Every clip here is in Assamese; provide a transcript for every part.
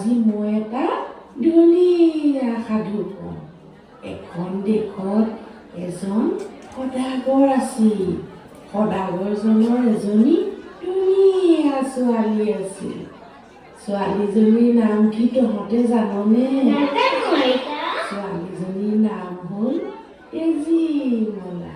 আজি মই এটা ধুনীয়া সাধু কওঁ। এখন দেশত এজন সদাগৰ আছিল। সদাগৰজনৰ এজনী ধুনীয়া ছোৱালী আছিল। ছোৱালীজনীৰ নাম কি তহঁতে জাননে? ছোৱালীজনীৰ নাম হ'ল তেজীমলা।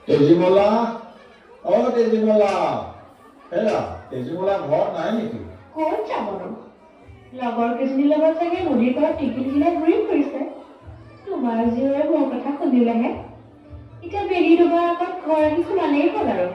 তেজীমলা, তেজীমলা, হেৰা তেজীমলা ঘৰত নাই নেকি? ক'ত যাবনো? লগৰ কেইজনীৰ লগত চাগে নদীৰ পাৰত টিকিলিকিলাই ঘূৰি ফুৰিছে। তোমাৰ জীয়ৰে মোৰ কথা শুনিলেহে। এতিয়া বেলি ডুবৰ আগত ঘৰ আহি সোমালেই হ'ল আৰু।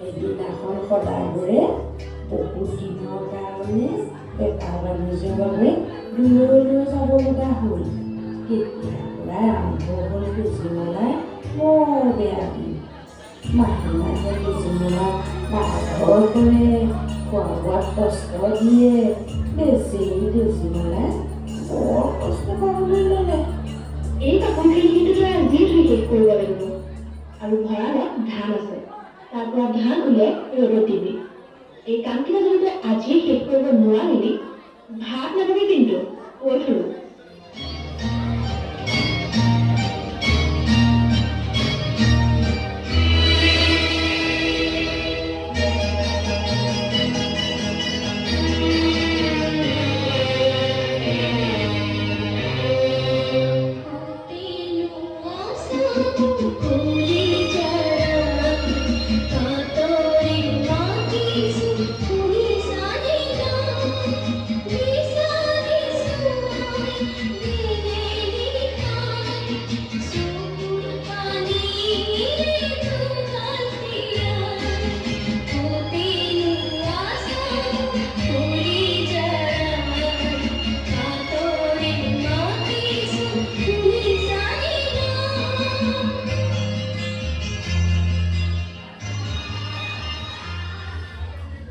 এদিনাখন সদাগৰে বহুত দিনৰ কাৰণে বেপাৰ বাণিজ্যৰ বাবে দূৰলৈ যাব লগা হ'ল। তেতিয়াৰ পৰাই আৰম্ভ হ'ল তেজীমলাই বৰ বেয়া দিন। মাহে মাহে তেজীমলা মাৰধৰ কৰে, খোৱা বোৱাত কষ্ট দিয়ে। বেচেৰি তেজীমলাই বৰ কষ্ট পাবলৈ ল'লে। এই কাপোৰখিনি কিন্তু তই আজিয়ে ধুই শেষ কৰিব লাগিব। আৰু ভঁৰালত ধান আছে, তাৰ পৰা ধান উলিয়াই ৰ'দত দিবি। এই কামকেইটা যদি তই আজিয়ে শেষ কৰিব নোৱাৰিলি, ভাত নাপাবি কিন্তু, কৈ থলোঁ।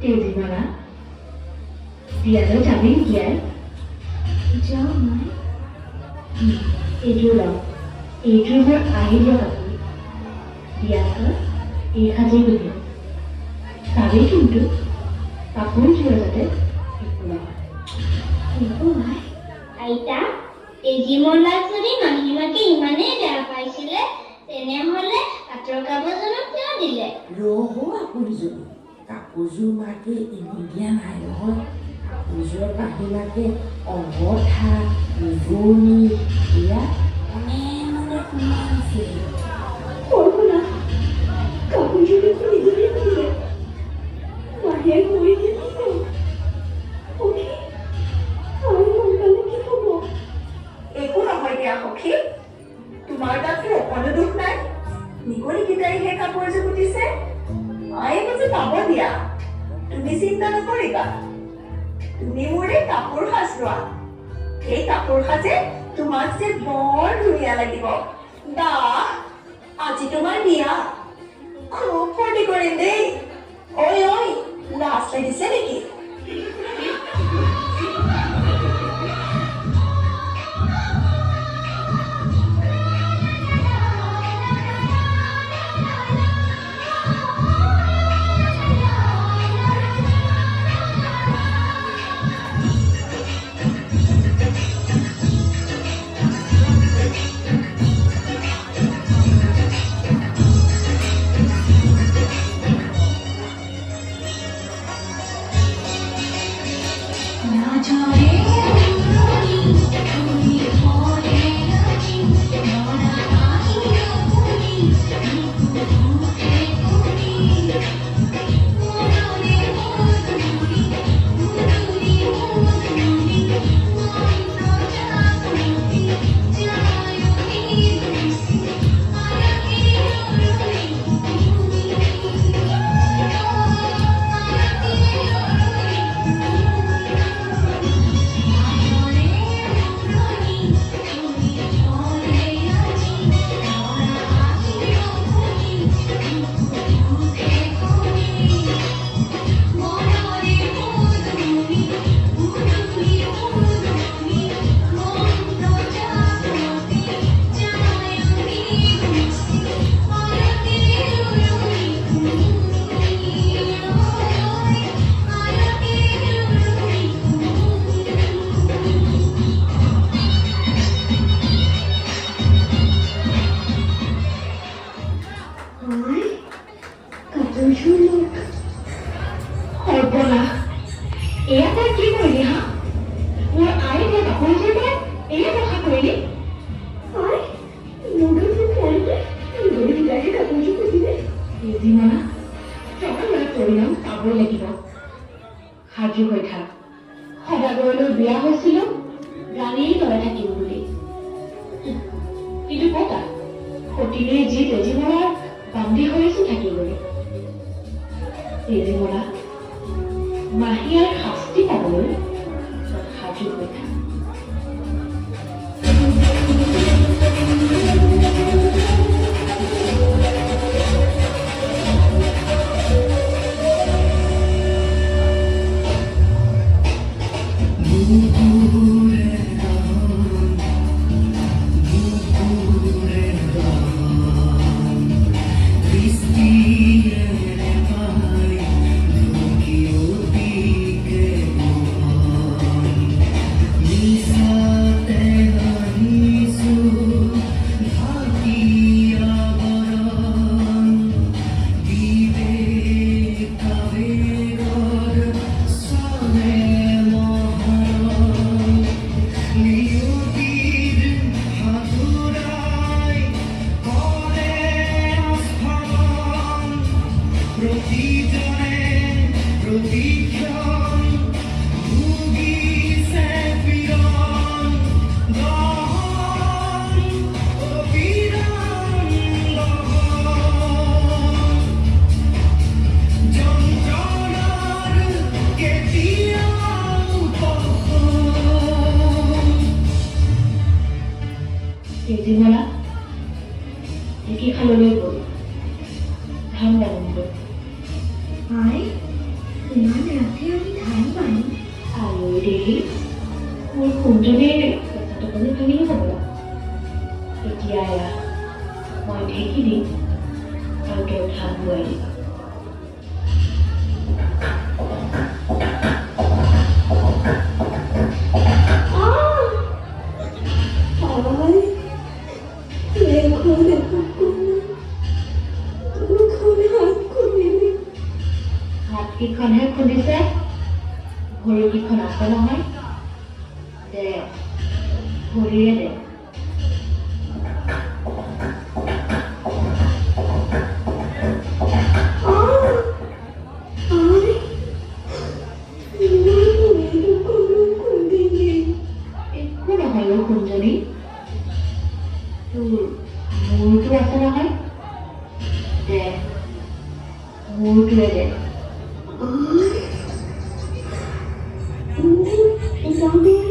তেজীমলা, বিয়ালৈ যাবি নেকি? যাওঁ নাই এইটো লওক এইটো মোৰ আহিব কাপোৰ বিয়াখন এই সাজেই পিন্ধিম চাবেই কিন্তু কাপোৰযোৰ যাতে একো নহয় একো নাই আইতা তেজীমলাক যদি মাহীমাকে ইমানেই বেয়া পাইছিলে তেনেহ'লে পাটৰ কাপোৰজনক কিয় দিলে ৰহ আপুনিজনী কাপোৰযোৰ মাকে এৰি দিয়া নাই নহয় কাপোৰযোৰৰ কাহিমাকে অঙঠা উজনি ইয়াত অনেক সোমাইছে কল্পনা কাপোৰযোৰ দেখোন নিজৰে দিলে মাহে কৰি দিয়ে সখী আৰু সোনকালে কি হ'ব একো নহয় দিয়া সখী তোমাৰ তাততো অকণো দুখ নাই নিগনিকেইটাই সেই কাপোৰযোৰ গুটিছে মায়ে বুজি পাব দিয়া তুমি চিন্তা নকৰিবা তুমি মোৰ এই কাপোৰ সাজ লোৱা এই কাপোৰ সাজে তোমাক যে বৰ ধুনীয়া লাগিব বাহ আজি তোমাৰ বিয়া খুব ফূৰ্তি কৰিম দেই ঐ লাজ লাগিছে নেকি সৰ্বনাশ এয়া তই কি কৰিলি হা মোৰ আই দিয়া কাপোৰযোৰ তই এয়া দেখা কৰিলি আই মুদৰটো কৰিলে নিগনিকেইটাইহে কাপোৰযোৰ পিন্ধিলে তেজীমলা তই ইয়াত পৰিণাম পাবই লাগিব সাজু হৈ থাক সদাগৰলৈ বিয়া হৈছিলোঁ ৰাণীৰ দৰে থাকিম বুলি কিন্তু কতা সতীৰে যি তেজীমলাৰ বান্ধি হৈছো থাকিবলৈ তেজীমলা মাহীয়াৰ শাস্তি পাবলৈ সাজু হৈ থাক তেজীমলা ঢেঁকী খাললৈ গ'ল ধান ৰান্ধিবলৈ আই ইমান ৰাতি আমি ধান পানী আৰু দেৰি মোৰ কুঞ্জনীৰ পেচাটো পালে তুমিহে যাবা এতিয়া এয়া মই ঢেকি দিম আৰু তোৰ ধান বোৱাই দিম হাতকেইখনহে খুন্দিছে ভৰিকেইখন আছে নহয় দে ভৰিয়ে দে একো নহয় অ' কুঞ্জনী তোৰ মূৰটো আছে নহয় দে মূৰটোৱে দে Zombie